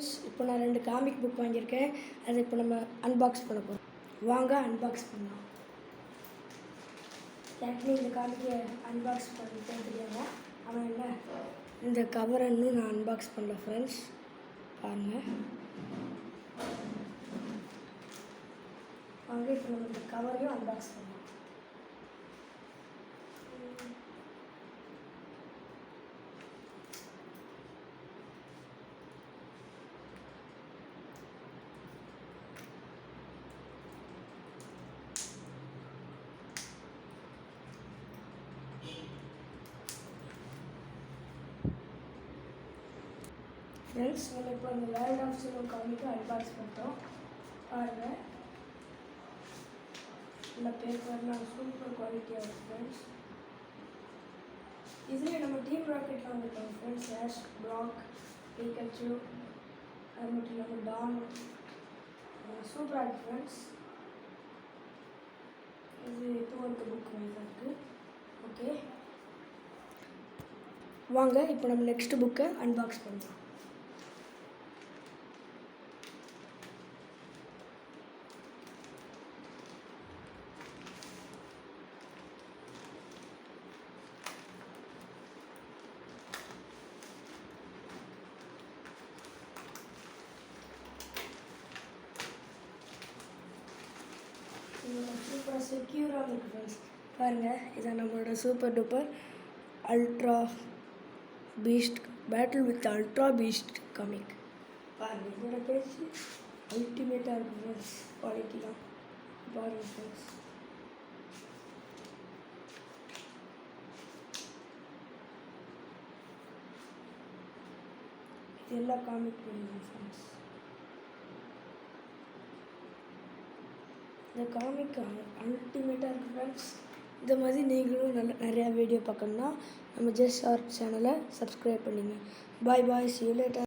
Friends, இப்போ நான் 2 comic book வாங்கியிருக்கேன். அதை இப்போ நம்ம அன்பாக்ஸ் பண்ண போகிறோம். வாங்க அன்பாக்ஸ் பண்ணலாம். ஏற்கனவே இந்த காமிக்கை அன்பாக்ஸ் பண்ணிட்டே தெரியாங்க. ஆனால் என்ன, இந்த கவரை இன்னும் நான் அன்பாக்ஸ் பண்ணல ஃப்ரெண்ட்ஸ். பாருங்கள். வாங்க இப்போ நம்ம இந்த கவரையும் அன்பாக்ஸ் பண்ணலாம். ஃப்ரெண்ட்ஸ், நம்ம இப்போ அந்த வேர்ல்ட் ஆஃப் சினிமா காமிக்கை அன்பாக்ஸ் பண்ணிட்டோம். பாருங்கள், இந்த பேப்பர்லாம் சூப்பர் குவாலிட்டியாக இருக்குது ஃப்ரெண்ட்ஸ். இதுலேயே நம்ம டீம் ராக்கெட்லாம் வந்துருக்கோம் ஃப்ரெண்ட்ஸ். ஆஷ், பிராக், பிகாச்சு, அது மட்டும் இல்லாமல் டான். சூப்பராக இருக்குது ஃப்ரெண்ட்ஸ். இது இப்போ இருக்க புக் நல்லா இருக்குது. ஓகே, வாங்க இப்போ நம்ம நெக்ஸ்ட் புக்கை அன்பாக்ஸ் பண்ணலாம். சூப்பராக செக்யூராக இருக்குது ஃப்ரெண்ட்ஸ். பாருங்கள், இதான் நம்மளோட super duper ultra Beast battle with ultra Beast comic. பாருங்கள், இதோட பேச்சு அல்டிமேட்டாக இருக்குது ஃப்ரெண்ட்ஸ். குவாலிட்டி தான் பாருங்கள் ஃப்ரெண்ட்ஸ். இது எல்லா காமிக் பண்ணுங்கள் ஃப்ரெண்ட்ஸ். இந்த காமிக் அல்டிமேட்டாக இருக்குது ஃப்ரெண்ட்ஸ். இந்த மாதிரி நீங்களும் நிறையா வீடியோ பார்க்கணுன்னா நம்ம ஜஸ்ட் ஆர்ட் சேனலை சப்ஸ்கிரைப் பண்ணிங்க. பாய் பாய், see you later.